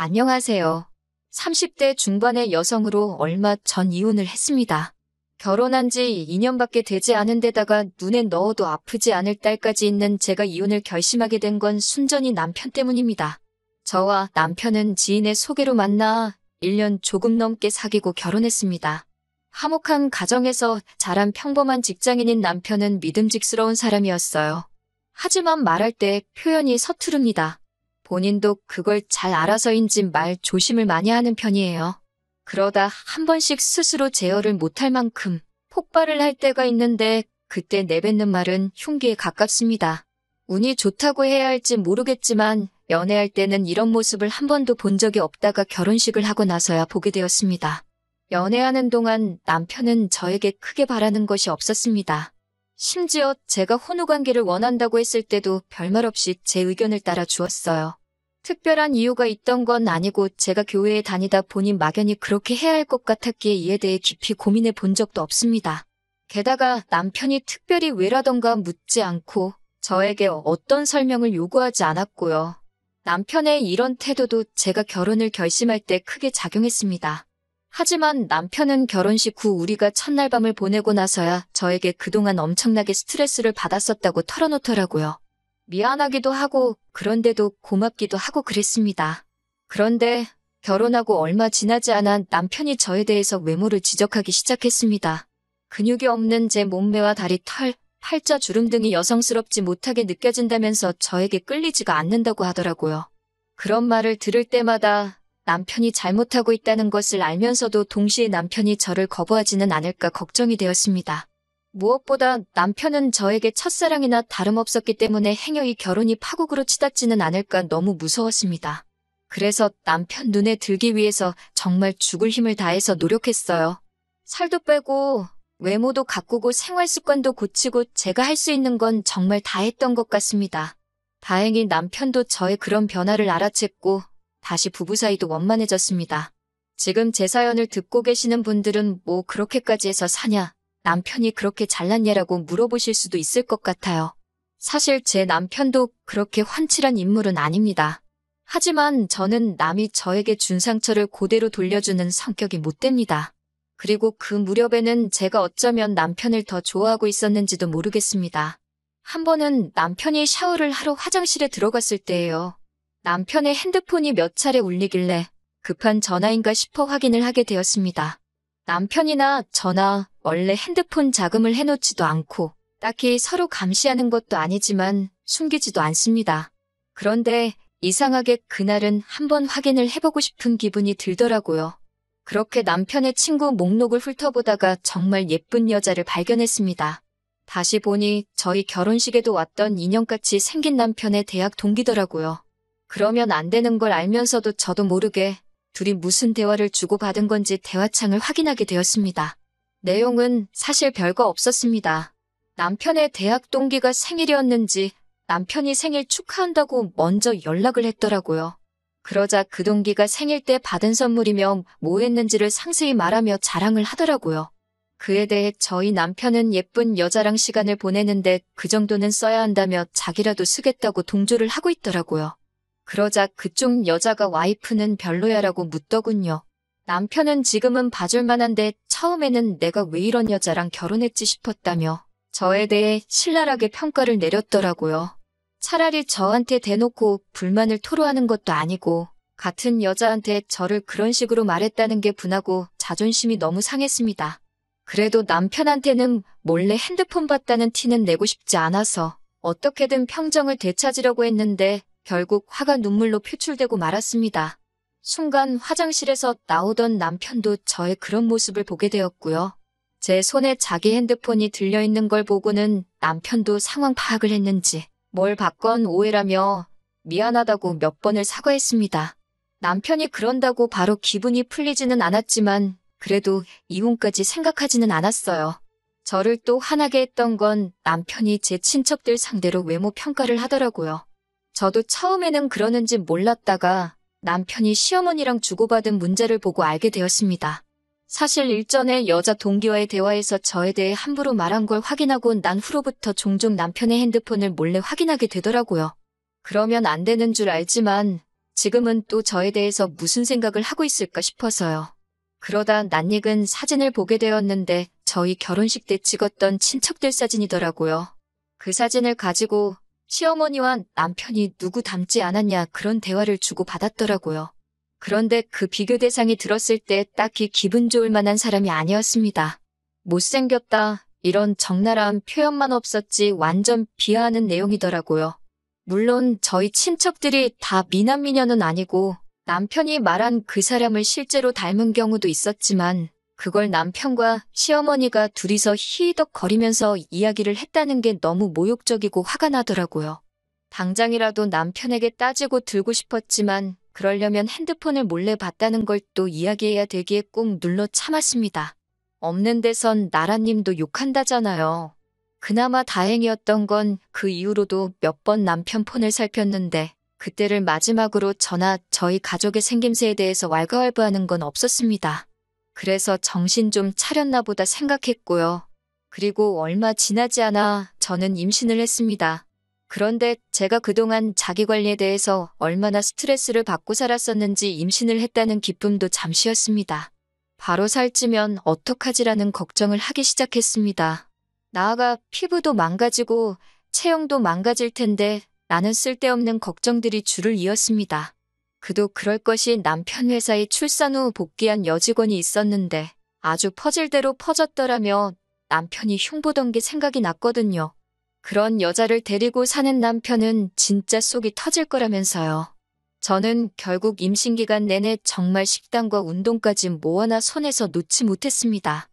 안녕하세요. 30대 중반의 여성으로 얼마 전 이혼을 했습니다. 결혼한 지 2년밖에 되지 않은 데다가 눈에 넣어도 아프지 않을 딸까지 있는 제가 이혼을 결심하게 된 건 순전히 남편 때문입니다. 저와 남편은 지인의 소개로 만나 1년 조금 넘게 사귀고 결혼했습니다. 화목한 가정에서 자란 평범한 직장인인 남편은 믿음직스러운 사람이었어요. 하지만 말할 때 표현이 서투릅니다. 본인도 그걸 잘 알아서인지 말 조심을 많이 하는 편이에요. 그러다 한 번씩 스스로 제어를 못할 만큼 폭발을 할 때가 있는데 그때 내뱉는 말은 흉기에 가깝습니다. 운이 좋다고 해야 할지 모르겠지만 연애할 때는 이런 모습을 한 번도 본 적이 없다가 결혼식을 하고 나서야 보게 되었습니다. 연애하는 동안 남편은 저에게 크게 바라는 것이 없었습니다. 심지어 제가 혼후관계를 원한다고 했을 때도 별말 없이 제 의견을 따라 주었어요. 특별한 이유가 있던 건 아니고 제가 교회에 다니다 보니 막연히 그렇게 해야 할 것 같았기에 이에 대해 깊이 고민해 본 적도 없습니다. 게다가 남편이 특별히 왜라던가 묻지 않고 저에게 어떤 설명을 요구하지 않았고요. 남편의 이런 태도도 제가 결혼을 결심할 때 크게 작용했습니다. 하지만 남편은 결혼식 후 우리가 첫날 밤을 보내고 나서야 저에게 그동안 엄청나게 스트레스를 받았었다고 털어놓더라고요. 미안하기도 하고 그런데도 고맙기도 하고 그랬습니다. 그런데 결혼하고 얼마 지나지 않아 남편이 저에 대해서 외모를 지적하기 시작했습니다. 근육이 없는 제 몸매와 다리, 털, 팔자, 주름 등이 여성스럽지 못하게 느껴진다면서 저에게 끌리지가 않는다고 하더라고요. 그런 말을 들을 때마다 남편이 잘못하고 있다는 것을 알면서도 동시에 남편이 저를 거부하지는 않을까 걱정이 되었습니다. 무엇보다 남편은 저에게 첫사랑이나 다름없었기 때문에 행여이 결혼이 파국으로 치닫지는 않을까 너무 무서웠습니다. 그래서 남편 눈에 들기 위해서 정말 죽을 힘을 다해서 노력했어요. 살도 빼고 외모도 가꾸고 생활 습관도 고치고 제가 할 수 있는 건 정말 다 했던 것 같습니다. 다행히 남편도 저의 그런 변화를 알아챘고 다시 부부 사이도 원만해졌습니다. 지금 제 사연을 듣고 계시는 분들은 뭐 그렇게까지 해서 사냐? 남편이 그렇게 잘났냐라고 물어보실 수도 있을 것 같아요. 사실 제 남편도 그렇게 훤칠한 인물은 아닙니다. 하지만 저는 남이 저에게 준 상처를 그대로 돌려주는 성격이 못 됩니다. 그리고 그 무렵에는 제가 어쩌면 남편을 더 좋아하고 있었는지도 모르겠습니다. 한 번은 남편이 샤워를 하러 화장실에 들어갔을 때예요. 남편의 핸드폰이 몇 차례 울리길래 급한 전화인가 싶어 확인을 하게 되었습니다. 남편이나 저나 원래 핸드폰 자금을 해놓지도 않고 딱히 서로 감시하는 것도 아니지만 숨기지도 않습니다. 그런데 이상하게 그날은 한번 확인을 해보고 싶은 기분이 들더라고요. 그렇게 남편의 친구 목록을 훑어보다가 정말 예쁜 여자를 발견했습니다. 다시 보니 저희 결혼식에도 왔던 인형같이 생긴 남편의 대학 동기더라고요. 그러면 안 되는 걸 알면서도 저도 모르게 둘이 무슨 대화를 주고받은 건지 대화창을 확인하게 되었습니다. 내용은 사실 별거 없었습니다. 남편의 대학 동기가 생일이었는지 남편이 생일 축하한다고 먼저 연락을 했더라고요. 그러자 그 동기가 생일 때 받은 선물이며 뭐 했는지를 상세히 말하며 자랑을 하더라고요. 그에 대해 저희 남편은 예쁜 여자랑 시간을 보내는데 그 정도는 써야 한다며 자기라도 쓰겠다고 동조를 하고 있더라고요. 그러자 그쪽 여자가 와이프는 별로야라고 묻더군요. 남편은 지금은 봐줄 만한데 처음에는 내가 왜 이런 여자랑 결혼했지 싶었다며 저에 대해 신랄하게 평가를 내렸더라고요. 차라리 저한테 대놓고 불만을 토로하는 것도 아니고 같은 여자한테 저를 그런 식으로 말했다는 게 분하고 자존심이 너무 상했습니다. 그래도 남편한테는 몰래 핸드폰 봤다는 티는 내고 싶지 않아서 어떻게든 평정을 되찾으려고 했는데 결국 화가 눈물로 표출되고 말았습니다. 순간 화장실에서 나오던 남편도 저의 그런 모습을 보게 되었고요. 제 손에 자기 핸드폰이 들려있는 걸 보고는 남편도 상황 파악을 했는지 뭘 봤건 오해라며 미안하다고 몇 번을 사과했습니다. 남편이 그런다고 바로 기분이 풀리지는 않았지만 그래도 이혼까지 생각하지는 않았어요. 저를 또 화나게 했던 건 남편이 제 친척들 상대로 외모 평가를 하더라고요. 저도 처음에는 그러는지 몰랐다가 남편이 시어머니랑 주고받은 문제를 보고 알게 되었습니다. 사실 일전에 여자 동기와의 대화에서 저에 대해 함부로 말한 걸 확인하고 난 후로부터 종종 남편의 핸드폰을 몰래 확인하게 되더라고요. 그러면 안 되는 줄 알지만 지금은 또 저에 대해서 무슨 생각을 하고 있을까 싶어서요. 그러다 낯익은 사진을 보게 되었는데 저희 결혼식 때 찍었던 친척들 사진이더라고요. 그 사진을 가지고 시어머니와 남편이 누구 닮지 않았냐 그런 대화를 주고받았더라고요. 그런데 그 비교 대상이 들었을 때 딱히 기분 좋을 만한 사람이 아니었습니다. 못생겼다 이런 적나라한 표현만 없었지 완전 비하하는 내용이더라고요. 물론 저희 친척들이 다 미남미녀는 아니고 남편이 말한 그 사람을 실제로 닮은 경우도 있었지만 그걸 남편과 시어머니가 둘이서 히히덕거리면서 이야기를 했다는 게 너무 모욕적이고 화가 나더라고요. 당장이라도 남편에게 따지고 들고 싶었지만 그러려면 핸드폰을 몰래 봤다는 걸 또 이야기해야 되기에 꾹 눌러 참았습니다. 없는 데선 나라님도 욕한다잖아요. 그나마 다행이었던 건 그 이후로도 몇 번 남편 폰을 살폈는데 그때를 마지막으로 저나 저희 가족의 생김새에 대해서 왈가왈부하는 건 없었습니다. 그래서 정신 좀 차렸나 보다 생각했고요. 그리고 얼마 지나지 않아 저는 임신을 했습니다. 그런데 제가 그동안 자기관리에 대해서 얼마나 스트레스를 받고 살았었는지 임신을 했다는 기쁨도 잠시였습니다. 바로 살찌면 어떡하지라는 걱정을 하기 시작했습니다. 나아가 피부도 망가지고 체형도 망가질 텐데 나는 쓸데없는 걱정들이 줄을 이었습니다. 그도 그럴 것이 남편 회사에 출산 후 복귀한 여직원이 있었는데 아주 퍼질대로 퍼졌더라며 남편이 흉보던 게 생각이 났거든요. 그런 여자를 데리고 사는 남편은 진짜 속이 터질 거라면서요. 저는 결국 임신 기간 내내 정말 식단과 운동까지 뭐 하나 손에서 놓지 못했습니다.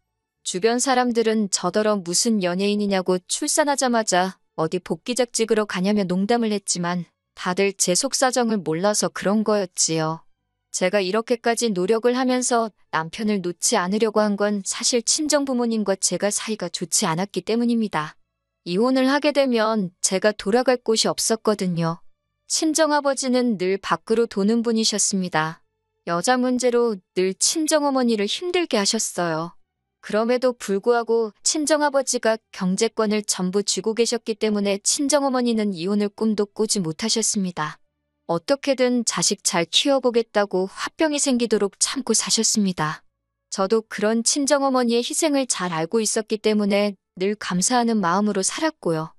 주변 사람들은 저더러 무슨 연예인이냐고 출산하자마자 어디 복귀작 찍으러 가냐며 농담을 했지만 다들 제 속사정을 몰라서 그런 거였지요. 제가 이렇게까지 노력을 하면서 남편을 놓지 않으려고 한 건 사실 친정부모님과 제가 사이가 좋지 않았기 때문입니다. 이혼을 하게 되면 제가 돌아갈 곳이 없었거든요. 친정아버지는 늘 밖으로 도는 분이셨습니다. 여자 문제로 늘 친정어머니를 힘들게 하셨어요. 그럼에도 불구하고 친정아버지가 경제권을 전부 쥐고 계셨기 때문에 친정어머니는 이혼을 꿈도 꾸지 못하셨습니다. 어떻게든 자식 잘 키워보겠다고 화병이 생기도록 참고 사셨습니다. 저도 그런 친정어머니의 희생을 잘 알고 있었기 때문에 늘 감사하는 마음으로 살았고요.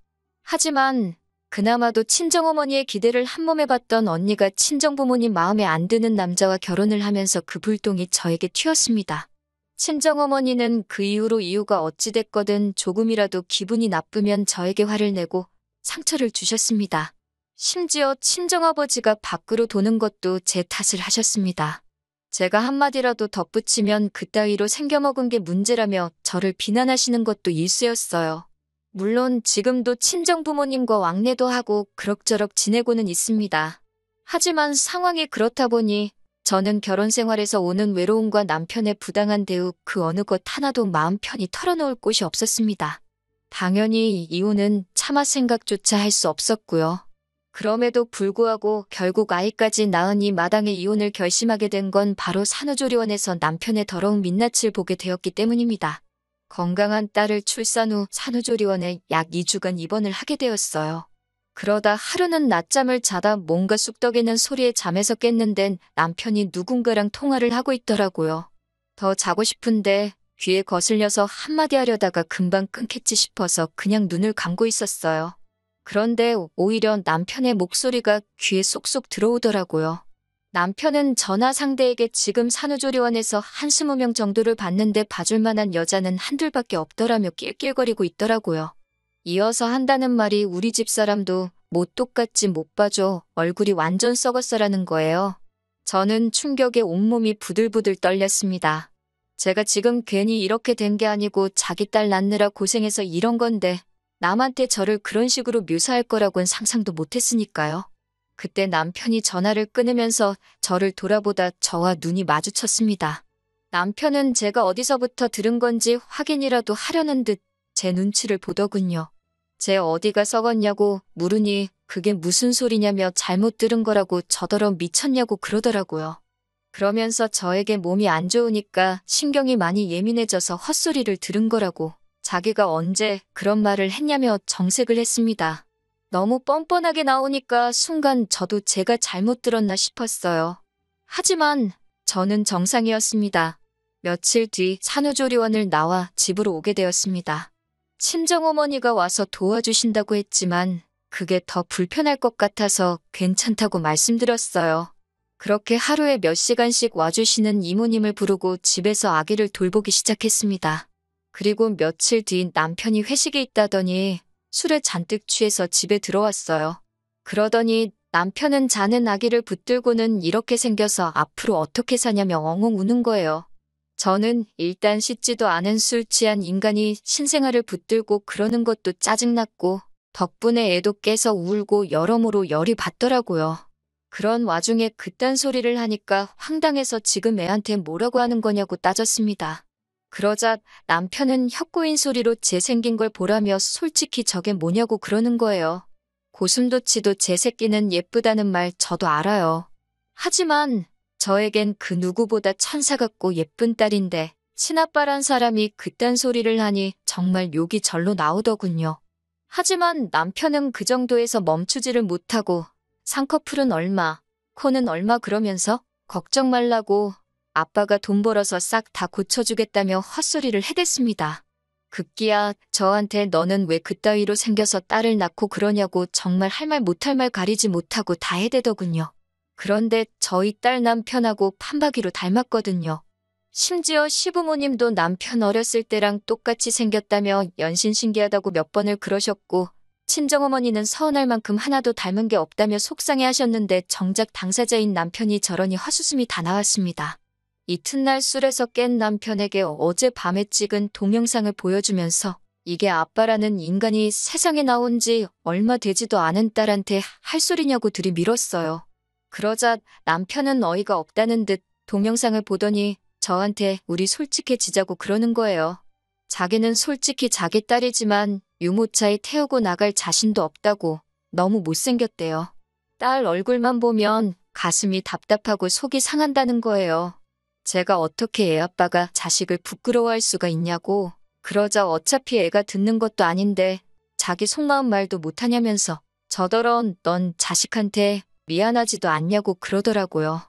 하지만 그나마도 친정어머니의 기대를 한몸에 봤던 언니가 친정부모님 마음에 안 드는 남자와 결혼을 하면서 그 불똥이 저에게 튀었습니다. 친정어머니는 그 이후로 이유가 어찌됐거든 조금이라도 기분이 나쁘면 저에게 화를 내고 상처를 주셨습니다. 심지어 친정아버지가 밖으로 도는 것도 제 탓을 하셨습니다. 제가 한마디라도 덧붙이면 그따위로 생겨먹은 게 문제라며 저를 비난하시는 것도 일쑤였어요. 물론 지금도 친정부모님과 왕래도 하고 그럭저럭 지내고는 있습니다. 하지만 상황이 그렇다 보니 저는 결혼 생활에서 오는 외로움과 남편의 부당한 대우 그 어느 것 하나도 마음 편히 털어놓을 곳이 없었습니다. 당연히 이혼은 차마 생각조차 할 수 없었고요. 그럼에도 불구하고 결국 아이까지 낳은 이 마당에 이혼을 결심하게 된 건 바로 산후조리원에서 남편의 더러운 민낯을 보게 되었기 때문입니다. 건강한 딸을 출산 후 산후조리원에 약 2주간 입원을 하게 되었어요. 그러다 하루는 낮잠을 자다 뭔가 쑥덕이는 소리에 잠에서 깼는데 남편이 누군가랑 통화를 하고 있더라고요. 더 자고 싶은데 귀에 거슬려서 한마디 하려다가 금방 끊겠지 싶어서 그냥 눈을 감고 있었어요. 그런데 오히려 남편의 목소리가 귀에 쏙쏙 들어오더라고요. 남편은 전화 상대에게 지금 산후조리원에서 한 20명 정도를 봤는데 봐줄 만한 여자는 한둘밖에 없더라며 낄낄거리고 있더라고요. 이어서 한다는 말이 우리 집 사람도 뭐 똑같지 못 봐줘 얼굴이 완전 썩었어라는 거예요. 저는 충격에 온몸이 부들부들 떨렸습니다. 제가 지금 괜히 이렇게 된 게 아니고 자기 딸 낳느라 고생해서 이런 건데 남한테 저를 그런 식으로 묘사할 거라고는 상상도 못했으니까요. 그때 남편이 전화를 끊으면서 저를 돌아보다 저와 눈이 마주쳤습니다. 남편은 제가 어디서부터 들은 건지 확인이라도 하려는 듯 제 눈치를 보더군요. 제 어디가 썩었냐고 물으니 그게 무슨 소리냐며 잘못 들은 거라고 저더러 미쳤냐고 그러더라고요. 그러면서 저에게 몸이 안 좋으니까 신경이 많이 예민해져서 헛소리를 들은 거라고 자기가 언제 그런 말을 했냐며 정색을 했습니다. 너무 뻔뻔하게 나오니까 순간 저도 제가 잘못 들었나 싶었어요. 하지만 저는 정상이었습니다. 며칠 뒤 산후조리원을 나와 집으로 오게 되었습니다. 친정어머니가 와서 도와주신다고 했지만 그게 더 불편할 것 같아서 괜찮다고 말씀드렸어요. 그렇게 하루에 몇 시간씩 와주시는 이모님을 부르고 집에서 아기를 돌보기 시작했습니다. 그리고 며칠 뒤 남편이 회식에 있다더니 술에 잔뜩 취해서 집에 들어왔어요. 그러더니 남편은 자는 아기를 붙들고는 이렇게 생겨서 앞으로 어떻게 사냐며 엉엉 우는 거예요. 저는 일단 씻지도 않은 술 취한 인간이 신생아를 붙들고 그러는 것도 짜증났고 덕분에 애도 깨서 울고 여러모로 열이 받더라고요. 그런 와중에 그딴 소리를 하니까 황당해서 지금 애한테 뭐라고 하는 거냐고 따졌습니다. 그러자 남편은 혀꼬인 소리로 제 생긴 걸 보라며 솔직히 저게 뭐냐고 그러는 거예요. 고슴도치도 제 새끼는 예쁘다는 말 저도 알아요. 하지만 저에겐 그 누구보다 천사 같고 예쁜 딸인데 친아빠란 사람이 그딴 소리를 하니 정말 욕이 절로 나오더군요. 하지만 남편은 그 정도에서 멈추지를 못하고 쌍꺼풀은 얼마, 코는 얼마 그러면서 걱정 말라고 아빠가 돈 벌어서 싹 다 고쳐주겠다며 헛소리를 해댔습니다. 급기야 저한테 너는 왜 그따위로 생겨서 딸을 낳고 그러냐고 정말 할 말 못할 말 가리지 못하고 다 해대더군요. 그런데 저희 딸 남편하고 판박이로 닮았거든요. 심지어 시부모님도 남편 어렸을 때랑 똑같이 생겼다며 연신 신기하다고 몇 번을 그러셨고 친정어머니는 서운할 만큼 하나도 닮은 게 없다며 속상해하셨는데 정작 당사자인 남편이 저러니 헛웃음이 다 나왔습니다. 이튿날 술에서 깬 남편에게 어젯밤에 찍은 동영상을 보여주면서 이게 아빠라는 인간이 세상에 나온 지 얼마 되지도 않은 딸한테 할 소리냐고 들이밀었어요. 그러자 남편은 어이가 없다는 듯 동영상을 보더니 저한테 우리 솔직해지자고 그러는 거예요. 자기는 솔직히 자기 딸이지만 유모차에 태우고 나갈 자신도 없다고 너무 못생겼대요. 딸 얼굴만 보면 가슴이 답답하고 속이 상한다는 거예요. 제가 어떻게 애 아빠가 자식을 부끄러워할 수가 있냐고. 그러자 어차피 애가 듣는 것도 아닌데 자기 속마음 말도 못하냐면서 저더러 넌 자식한테 미안하지도 않냐고 그러더라고요.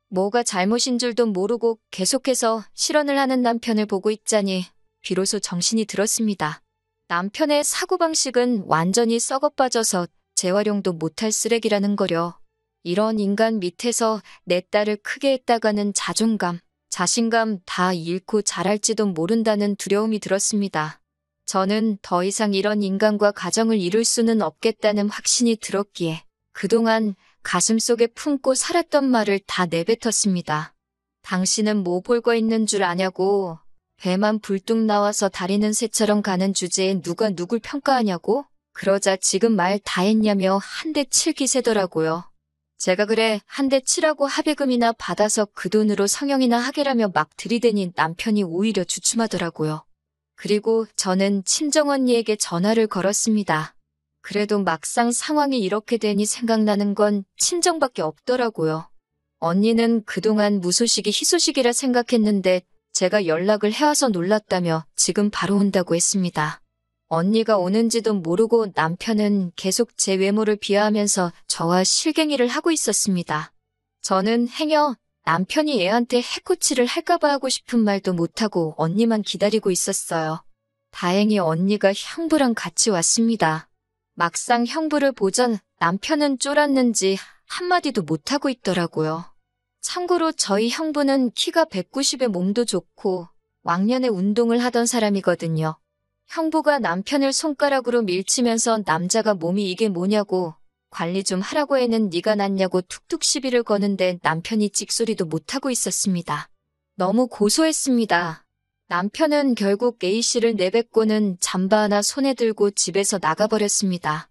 뭐가 잘못인 줄도 모르고 계속해서 실언을 하는 남편을 보고 있자니 비로소 정신이 들었습니다. 남편의 사고방식은 완전히 썩어빠져서 재활용도 못할 쓰레기라는 거려. 이런 인간 밑에서 내 딸을 크게 했다가는 자존감, 자신감 다 잃고 자랄지도 모른다는 두려움이 들었습니다. 저는 더 이상 이런 인간과 가정을 이룰 수는 없겠다는 확신이 들었기에 그동안 가슴속에 품고 살았던 말을 다 내뱉었습니다. 당신은 뭐 볼거 있는 줄 아냐고. 배만 불뚝 나와서 다리는 새처럼 가는 주제에 누가 누굴 평가하냐고? 그러자 지금 말 다 했냐며 한 대 칠 기세더라고요. 제가 그래 한 대 치라고 합의금이나 받아서 그 돈으로 성형이나 하게라며 막 들이대니 남편이 오히려 주춤하더라고요. 그리고 저는 친정언니에게 전화를 걸었습니다. 그래도 막상 상황이 이렇게 되니 생각나는 건 친정밖에 없더라고요. 언니는 그동안 무소식이 희소식이라 생각했는데 제가 연락을 해와서 놀랐다며 지금 바로 온다고 했습니다. 언니가 오는지도 모르고 남편은 계속 제 외모를 비하하면서 저와 실갱이를 하고 있었습니다. 저는 행여 남편이 애한테 해코치를 할까봐 하고 싶은 말도 못하고 언니만 기다리고 있었어요. 다행히 언니가 형부랑 같이 왔습니다. 막상 형부를 보자 남편은 쫄았는지 한마디도 못하고 있더라고요. 참고로 저희 형부는 키가 190에 몸도 좋고 왕년에 운동을 하던 사람이거든요. 형부가 남편을 손가락으로 밀치면서 남자가 몸이 이게 뭐냐고 관리 좀 하라고 해는 네가 낫냐고 툭툭 시비를 거는데 남편이 찍소리도 못하고 있었습니다. 너무 고소했습니다. 남편은 결국 A씨를 내뱉고는 잠바 하나 손에 들고 집에서 나가버렸습니다.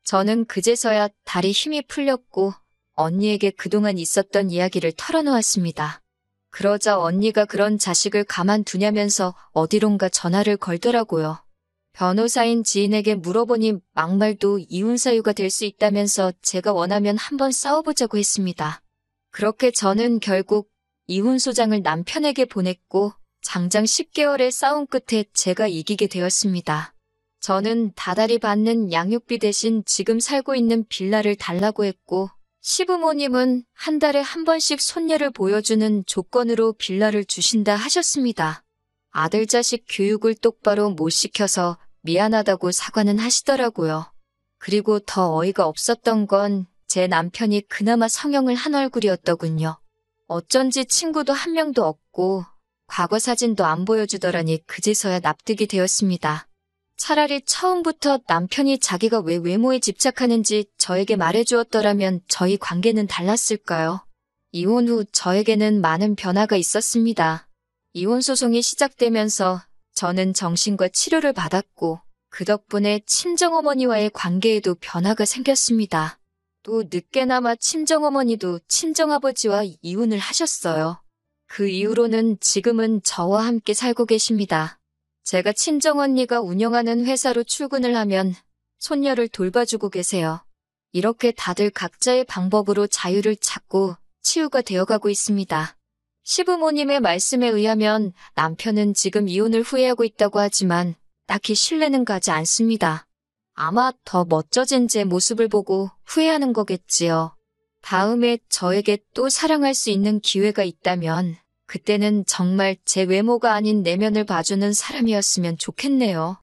저는 그제서야 다리 힘이 풀렸고 언니에게 그동안 있었던 이야기를 털어놓았습니다. 그러자 언니가 그런 자식을 가만두냐면서 어디론가 전화를 걸더라고요. 변호사인 지인에게 물어보니 막말도 이혼 사유가 될 수 있다면서 제가 원하면 한번 싸워보자고 했습니다. 그렇게 저는 결국 이혼 소장을 남편에게 보냈고 장장 10개월의 싸움 끝에 제가 이기게 되었습니다. 저는 다달이 받는 양육비 대신 지금 살고 있는 빌라를 달라고 했고, 시부모님은 한 달에 한 번씩 손녀를 보여주는 조건으로 빌라를 주신다 하셨습니다. 아들 자식 교육을 똑바로 못 시켜서 미안하다고 사과는 하시더라고요. 그리고 더 어이가 없었던 건 제 남편이 그나마 성형을 한 얼굴이었더군요. 어쩐지 친구도 한 명도 없고 과거 사진도 안 보여주더라니 그제서야 납득이 되었습니다. 차라리 처음부터 남편이 자기가 왜 외모에 집착하는지 저에게 말해주었더라면 저희 관계는 달랐을까요? 이혼 후 저에게는 많은 변화가 있었습니다. 이혼 소송이 시작되면서 저는 정신과 치료를 받았고 그 덕분에 친정어머니와의 관계에도 변화가 생겼습니다. 또 늦게나마 친정어머니도 친정아버지와 이혼을 하셨어요. 그 이후로는 지금은 저와 함께 살고 계십니다. 제가 친정언니가 운영하는 회사로 출근을 하면 손녀를 돌봐주고 계세요. 이렇게 다들 각자의 방법으로 자유를 찾고 치유가 되어가고 있습니다. 시부모님의 말씀에 의하면 남편은 지금 이혼을 후회하고 있다고 하지만 딱히 신뢰는 가지 않습니다. 아마 더 멋져진 제 모습을 보고 후회하는 거겠지요. 다음에 저에게 또 사랑할 수 있는 기회가 있다면 그때는 정말 제 외모가 아닌 내면을 봐주는 사람이었으면 좋겠네요.